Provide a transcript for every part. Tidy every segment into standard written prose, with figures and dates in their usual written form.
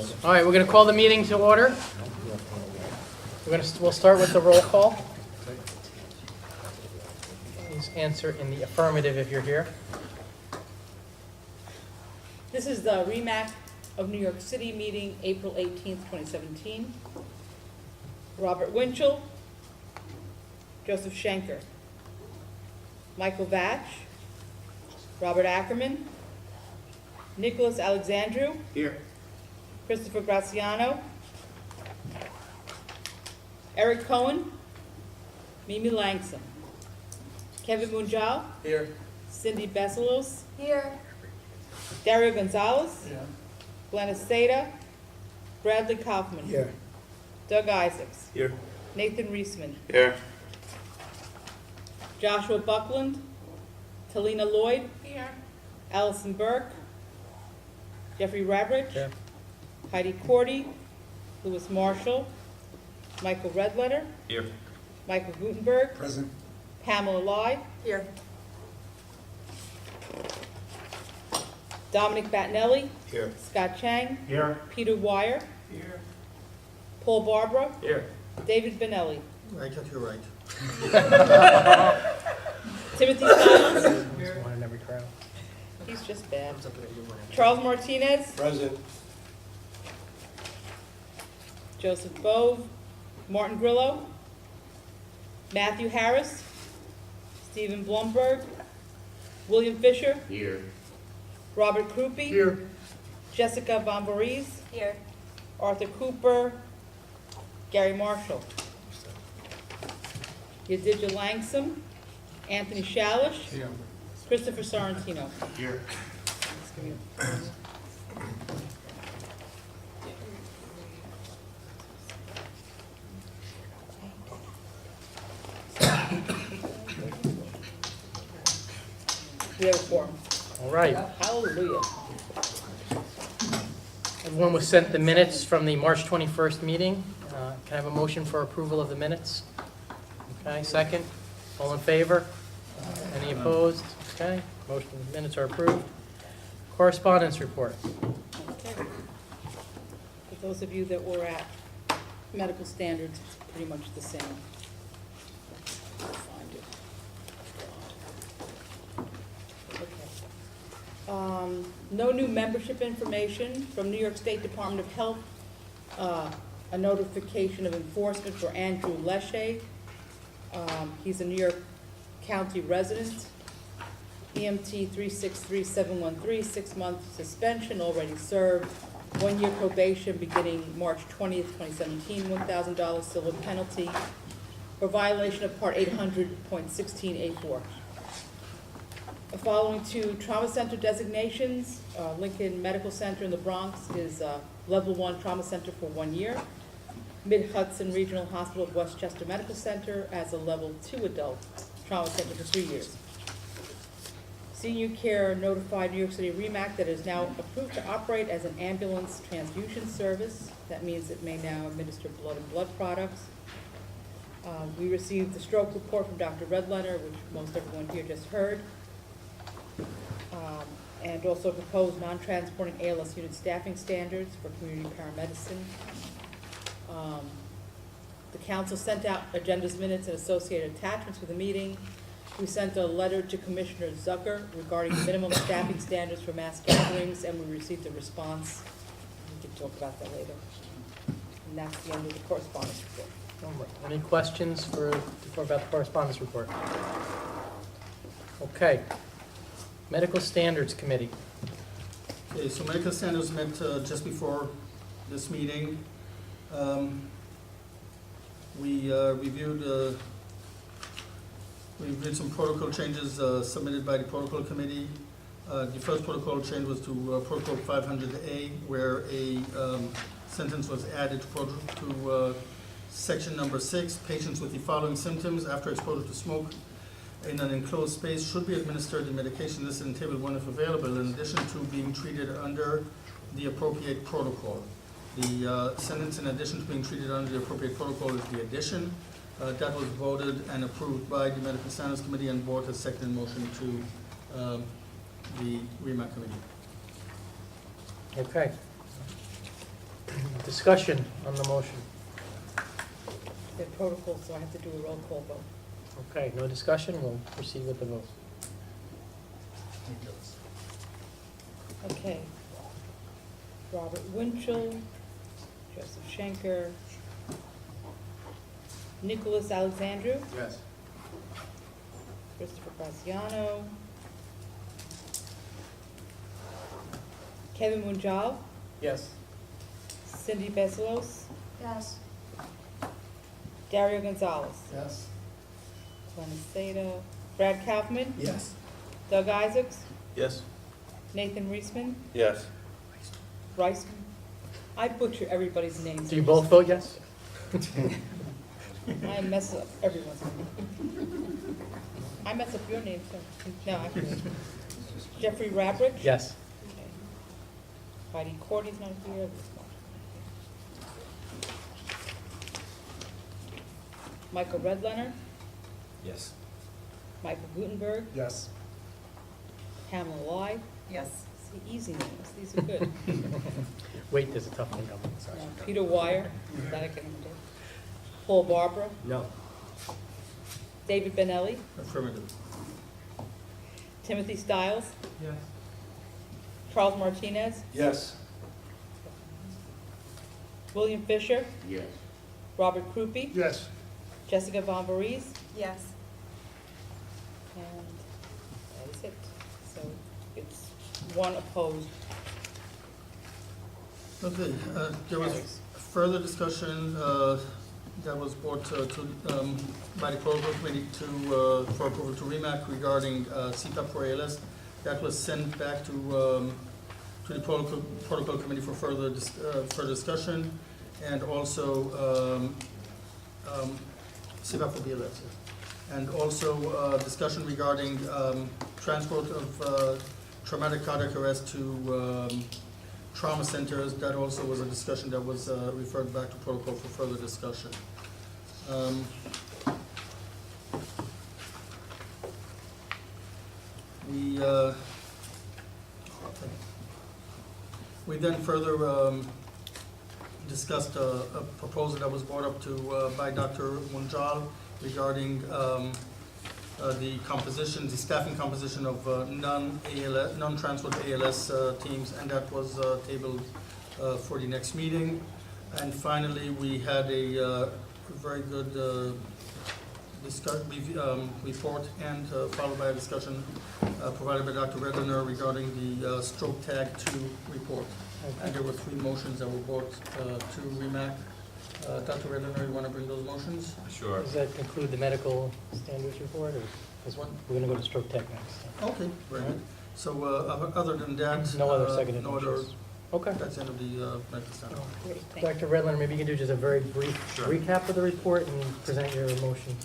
All right, we're going to call the meeting to order. We'll start with the roll call. Please answer in the affirmative if you're here. This is the REMAC of New York City meeting, April 18th, 2017. Robert Winchell, Joseph Schenker, Michael Vatch, Robert Ackerman, Nicholas Alexandru, Here. Christopher Graziano, Eric Cohen, Mimi Langsam, Kevin Munjal, Here. Cindy Beselos, Here. Dario Gonzalez, Yeah. Glennis Seda, Bradley Kaufman, Here. Doug Isaacs, Here. Nathan Reisman, Here. Joshua Buckland, Talina Lloyd, Here. Allison Burke, Jeffrey Rabrich, Here. Heidi Cordy, Louis Marshall, Michael Redletter, Here. Michael Gutenberg, Present. Pamela Lai, Here. Dominic Battinelli, Here. Scott Chang, Here. Peter Wire, Here. Paul Barbara, Here. David Benelli, Right at your right. Timothy Stiles, There's one in every crowd. he's just bad, Charles Martinez, Present. Joseph Bove, Martin Grillo, Matthew Harris, Stephen Blumberg, William Fisher, Here. Robert Krupe, Here. Jessica Von Voorhees, Here. Arthur Cooper, Gary Marshall, Yadidja Langsam, Anthony Shalish, Here. Christopher Sorrentino. Here. We have a quorum. All right. Hallelujah. Everyone was sent the minutes from the March 21st meeting. Can I have a motion for approval of the minutes? Okay, second. All in favor? Any opposed? Okay, motion, minutes are approved. Correspondence report. Okay. For those of you that were at medical standards, it's pretty much the same. I'll find it. Okay. No new membership information from New York State Department of Health. A notification of enforcement for Andrew Leshe. He's a New York County resident. EMT 363713, 6-month suspension already served. 1-year probation beginning March 20th, 2017, $1,000 civil penalty for violation of Part 800.16A4. Following 2 trauma center designations, Lincoln Medical Center in the Bronx is Level 1 trauma center for 1 year. Mid-Hudson Regional Hospital of Westchester Medical Center as a Level 2 adult trauma center for 3 years. Senior Care notified New York City REMAC that it is now approved to operate as an ambulance transfusion service. That means it may now administer blood and blood products. We received the stroke report from Dr. Redletter, which most everyone here just heard. And also proposed non-transporting ALS unit staffing standards for community paramedicine. The council sent out agendas, minutes, and associated attachments for the meeting. We sent a letter to Commissioner Zucker regarding minimum staffing standards for mass gatherings, and we received a response. We can talk about that later. And that's the end of the correspondence report. Any questions about the correspondence report? Okay. Medical Standards Committee. Okay, so medical standards met just before this meeting. We reviewed some protocol changes submitted by the protocol committee. The first protocol change was to protocol 500A, where a sentence was added to section number 6. Patients with the following symptoms after exposure to smoke in an enclosed space should be administered the medication listed in table 1 if available, in addition to being treated under the appropriate protocol. The sentence, in addition to being treated under the appropriate protocol, is the addition. That was voted and approved by the Medical Standards Committee, and board has seconded motion to the REMAC Committee. Okay. Discussion on the motion. The protocol, so I have to do a roll call vote. Okay, no discussion, we'll proceed with the vote. Okay. Robert Winchell, Joseph Schenker, Nicholas Alexandru, Yes. Christopher Graziano, Kevin Munjal, Yes. Cindy Beselos, Yes. Dario Gonzalez, Yes. Glenn Seda, Brad Kaufman, Yes. Doug Isaacs, Yes. Nathan Reisman, Yes. Riceman. I butcher everybody's names. Do you both vote yes? I mess up everyone's name. I mess up your name too. No, actually. Jeffrey Rabrick. Yes. Okay. Heidi Cordy's not here. Michael Redlener, Yes. Michael Gutenberg, Yes. Pamela Lai. Yes. See, easy names, these are good. Wait, there's a tough one coming, sorry. Peter Wire, that I can do. Paul Barbara, No. David Benelli, Affirmative. Timothy Stiles, Yes. Charles Martinez, Yes. William Fisher, Yes. Robert Krupe, Yes. Jessica Von Voorhees, Yes. and that is it. So it's one opposed. Okay, there was further discussion that was brought by the protocol committee for approval to REMAC regarding CPAP for ALS. That was sent back to the protocol committee for further discussion, and also CPAP for BLS. And also discussion regarding transport of traumatic cardiac arrest to trauma centers. That also was a discussion that was referred back to protocol for further discussion. We then further discussed a proposal that was brought up to by Dr. Munjal regarding the composition, the staffing composition of non-transport ALS teams, and that was tabled for the next meeting. And finally, we had a very good report and followed by a discussion provided by Dr. Redlener regarding the stroke tag 2 report. And there were 3 motions that were brought to REMAC. Dr. Redlener, you want to bring those motions? Sure. Does that conclude the medical standards report, or this one? We're gonna go to stroke tech next. Okay, very good. So other than that, No other seconded no other. motions? Okay. That's the end of the medical standard. Great, thank you. Dr. Redlener, maybe you can do just a very brief Sure. recap of the report and present your motion.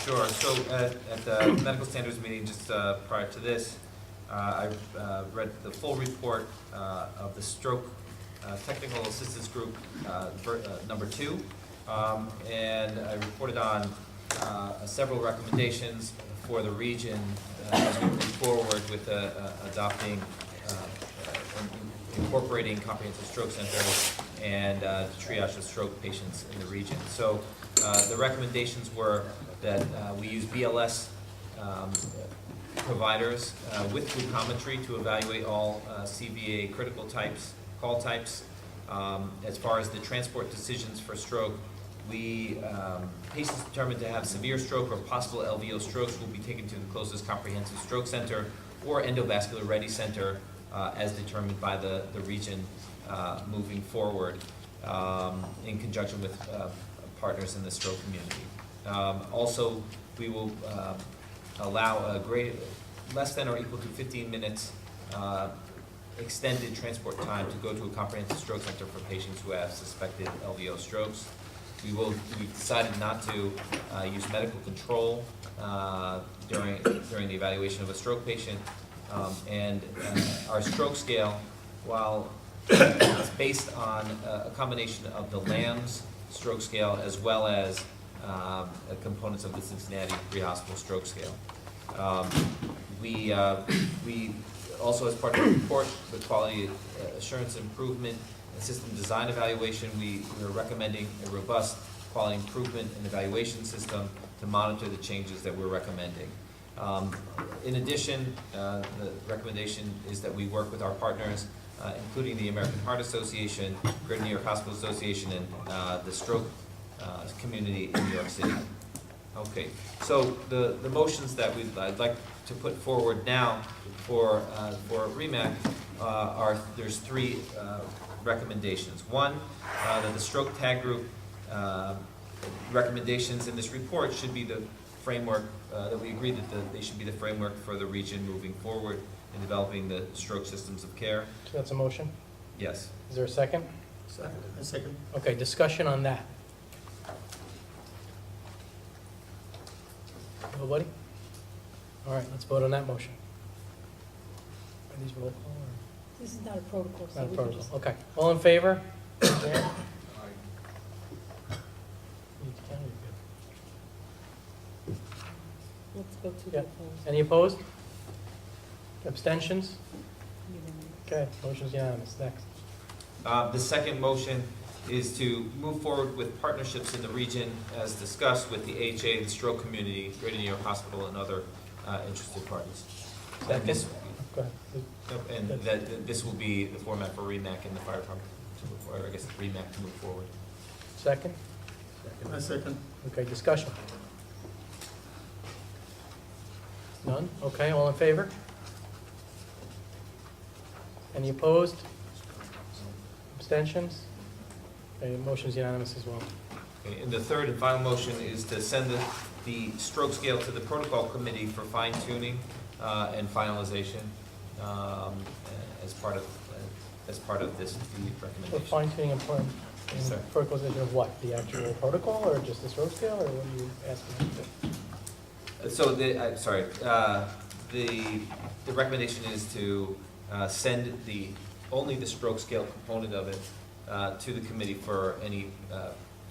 Sure. So at the medical standards meeting just prior to this, I read the full report of the stroke technical assistance group number 2, and I reported on several recommendations for the region as we move forward with adopting incorporating comprehensive stroke centers and triage of stroke patients in the region. So the recommendations were that we use BLS providers with glucometry to evaluate all CVA critical types, call types. As far as the transport decisions for stroke, patients determined to have severe stroke or possible LVO strokes will be taken to the closest comprehensive stroke center or endovascular ready center as determined by the region moving forward in conjunction with partners in the stroke community. Also, we will allow less than or equal to 15 minutes extended transport time to go to a comprehensive stroke center for patients who have suspected LVO strokes. We've decided not to use medical control during the evaluation of a stroke patient, and our stroke scale, while it's based on a combination of the LAMS stroke scale as well as components of the Cincinnati Pre-Hospital Stroke Scale. We also, as part of the report, the quality assurance improvement system design evaluation, we're recommending a robust quality improvement and evaluation system to monitor the changes that we're recommending. In addition, the recommendation is that we work with our partners, including the American Heart Association, Greater New York Hospital Association, and the stroke community in New York City. Okay, so the motions that I'd like to put forward now for REMAC there's three recommendations. One, that the stroke tag group recommendations in this report should be the framework, that we agree that they should be the framework for the region moving forward in developing the stroke systems of care. So that's a motion. Yes. Is there a second? A second. Okay, discussion on that. Nobody? All right, let's vote on that motion. Are these roll call or This is not a protocol, so not a we can protocol? just. Okay, all in favor? Let's go to the Yeah. opposed. Any opposed? Abstentions? Okay, motion's unanimous. Next. The second motion is to move forward with partnerships in the region as discussed with the AHA, the stroke community, Greater New York Hospital, and other interested parties. And this, Go ahead. and that this will be the format for REMAC and the fire department, or I guess REMAC to move forward. Second? A second. Okay, discussion. None? Okay, all in favor? Any opposed? Abstentions? Okay, motion's unanimous as well. Okay, and the third and final motion is to send the stroke scale to the protocol committee for fine tuning and finalization as part of this For recommendation. fine tuning and Yes, sir. protocolization of what? The actual protocol or just the stroke scale, or what are you asking? So the recommendation is to send only the stroke scale component of it to the committee for any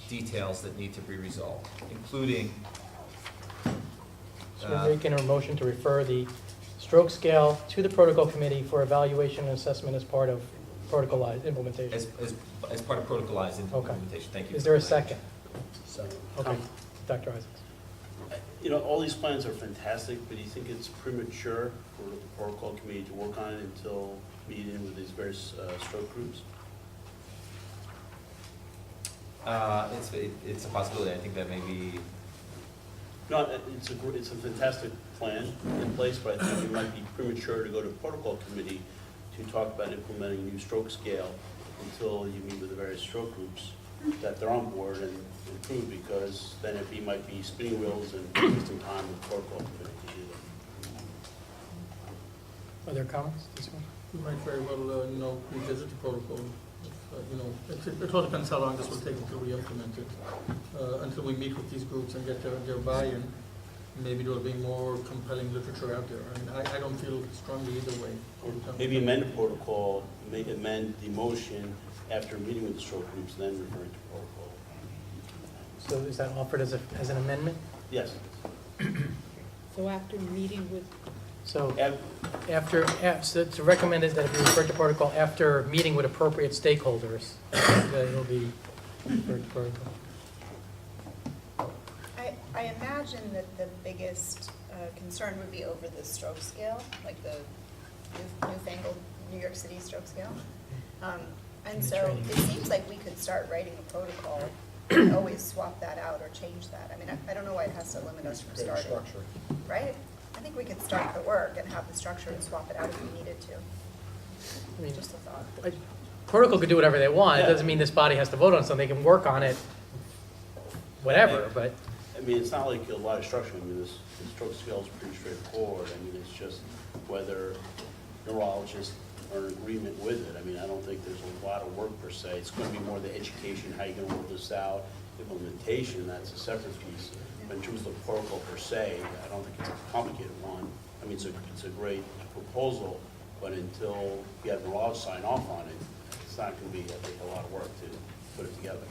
details that need to be resolved, including So we're making a motion to refer the stroke scale to the protocol committee for evaluation and assessment as part of protocolized implementation. as part of protocolized Okay. implementation. Thank you. Is there a second? Second. Okay, Dr. Isaacs. You know, all these plans are fantastic, but do you think it's premature for the protocol committee to work on it until meeting with these various stroke groups? It's a possibility. I think that may be. No, it's a fantastic plan in place, but I think it might be premature to go to protocol committee to talk about implementing a new stroke scale until you meet with the various stroke groups, that they're on board and approve, because then it might be spinning wheels and wasting time with protocol committee to do that. Are there comments? This one? We might very well, revisit the protocol. It all depends how long this will take until we implement it. Until we meet with these groups and get their buy-in, maybe there will be more compelling literature out there. I mean, I don't feel strongly either way. Or maybe amend the protocol, amend the motion after meeting with the stroke groups, then refer it to protocol. So is that offered as an amendment? Yes. So after meeting with, So so it's recommended that it be referred to protocol after meeting with appropriate stakeholders, that it'll be referred to protocol. I imagine that the biggest concern would be over the stroke scale, like the newfangled New York City stroke scale. And so it seems like we could start writing a protocol and always swap that out or change that. I mean, I don't know why it has to limit us from starting. Right? I think we could start the work and have the structure and swap it out if we needed to. I mean, Just a thought. protocol could do whatever they want. It Yeah. doesn't mean this body has to vote on something. They can work on it, whatever, but I mean, it's not like a lot of structure. I mean, the stroke scale is pretty straightforward. I mean, it's just whether neurologists are in agreement with it. I mean, I don't think there's a lot of work per se. It's going to be more the education, how you're going to roll this out, implementation, that's a separate piece. But in terms of the protocol per se, I don't think it's a complicated one. I mean, it's a great proposal, but until you have neurologists sign off on it, it's not going to be, I think, a lot of work to put it together.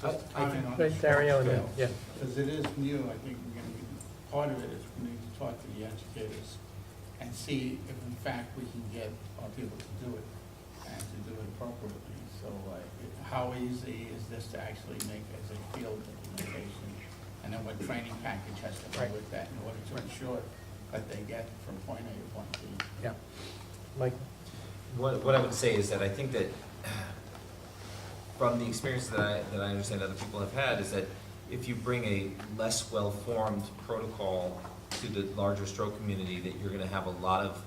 Just to comment on the right, Dario, and then, stroke yeah. scale, because it is new, I think we're going to be, part of it is we need to talk to the educators and see if in fact we can get our people to do it. how easy is this to actually make as a field implementation? And then what training package has to go Right. with that in order to ensure that they get from point A to point B? Yeah. Mike? What I would say is that I think that from the experience that I understand other people have had, is that if you bring a less well-formed protocol to the larger stroke community, that you're gonna have a lot of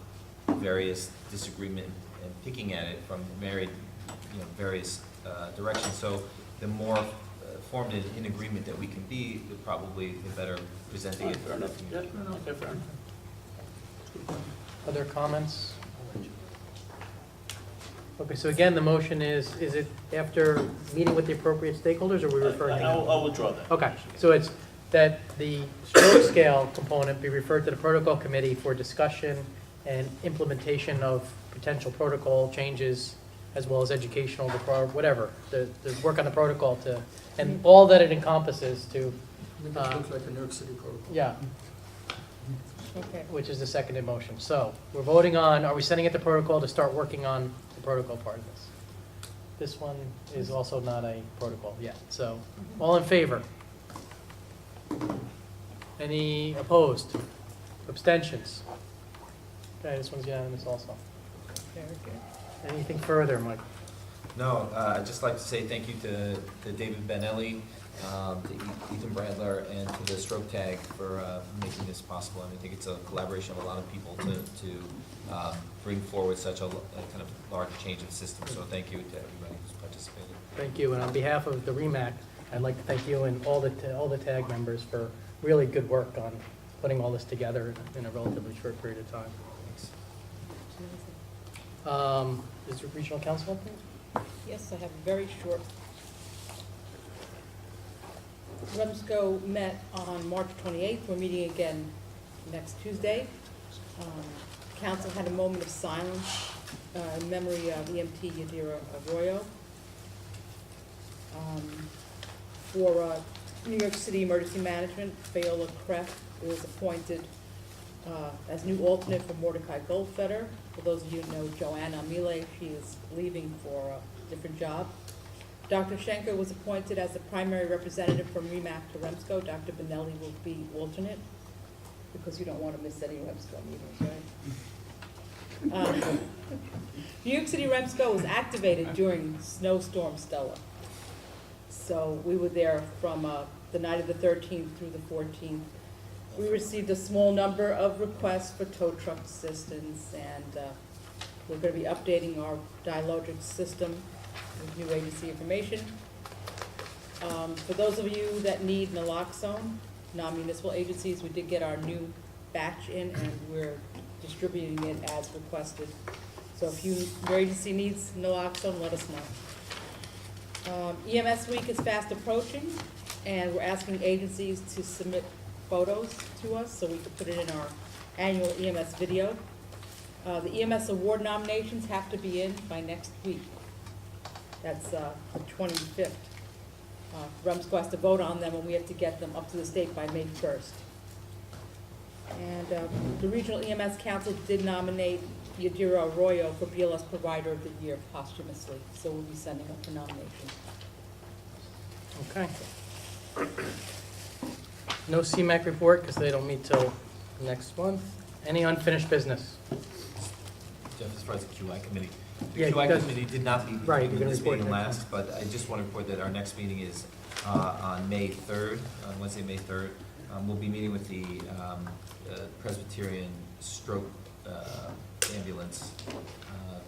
various disagreement and picking at it from various directions. So the more formed and in agreement that we can be, the better presenting it. Fair enough. Yeah, okay, fair enough. Other comments? Okay, so again, the motion is it after meeting with the appropriate stakeholders, or are we referring to? I'll withdraw that. Okay, so it's that the stroke scale component be referred to the protocol committee for discussion and implementation of potential protocol changes, as well as educational, whatever, the work on the protocol to, and all that it encompasses to, Make it look like a New York City protocol. yeah, Okay. which is the seconded motion. So we're voting on, are we sending it to protocol to start working on the protocol part of this? This one is also not a protocol yet, so all in favor? Any opposed? Abstentions? Okay, this one's unanimous also. Very good. Anything further, Mike? No, I'd just like to say thank you to David Benelli, to Ethan Bradler, and to the Stroke Tag for making this possible. I think it's a collaboration of a lot of people to bring forward such a kind of large change of system. So thank you to everybody who's participated. Thank you, and on behalf of the REMAC, I'd like to thank you and all the TAG members for really good work on putting all this together in a relatively short period of time. Thanks. Is there regional council update? Yes, I have a very short. REMSCO met on March 28th. We're meeting again next Tuesday. Council had a moment of silence in memory of EMT Yadira Arroyo. For New York City Emergency Management, Fayola Kreff was appointed as new alternate for Mordecai Goldfeder. For those of you who know Joanna Amile, she is leaving for a different job. Dr. Schenker was appointed as the primary representative from REMAC to REMSCO. Dr. Benelli will be alternate, because you don't want to miss any REMSCO meetings, right? New York City REMSCO was activated during Snowstorm Stella. So we were there from the night of the 13th through the 14th. We received a small number of requests for tow truck assistance, and we're going to be updating our Dialogic system with new agency information. For those of you that need naloxone, non-municipal agencies, we did get our new batch in, and we're distributing it as requested. So if your agency needs naloxone, let us know. EMS week is fast approaching, and we're asking agencies to submit photos to us so we can put it in our annual EMS video. The EMS award nominations have to be in by next week. That's the 25th. REMSCO has to vote on them, and we have to get them up to the state by May 1st. And the Regional EMS Council did nominate Yadira Arroyo for BLS Provider of the Year posthumously, so we'll be sending up the nomination. Okay. No CMAC report, because they don't meet till next month. Any unfinished business? Jeff, as far as the QI committee, Yeah, the QI because- committee did not meet Right, you're in gonna this report meeting next last, but I just want to report that our next meeting is on May 3rd, on Wednesday, May 3rd. We'll be meeting with the Presbyterian Stroke Ambulance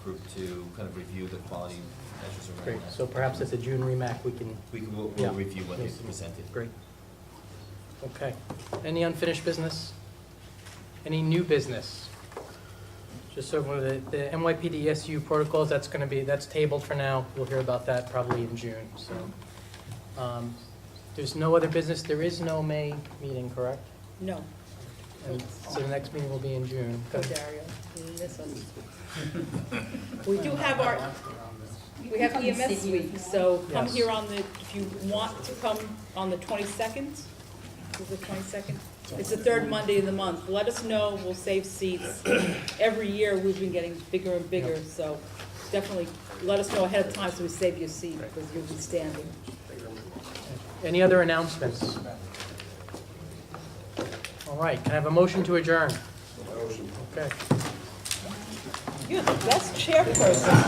group to kind of review the quality measures around Great, that. so perhaps at the June REMAC, we can, We'll Yeah. review what they presented. great. Okay. Any unfinished business? Any new business? Just so the NYPD SU protocols, that's tabled for now. We'll hear about that probably in June, so. There's no other business, there is no May meeting, correct? No, And so the next meeting will be in June. go Dario, you miss us. We do have our, we have EMS week, so come Yes. here on the, if you want to come on the 22nd, is the 22nd? It's the third Monday of the month. Let us know, we'll save seats. Every year, we've been getting bigger and bigger, so definitely let us know ahead of time so we save you a seat, because you'll be standing. Any other announcements? All right, can I have a motion to adjourn? Okay. You're the best chairperson.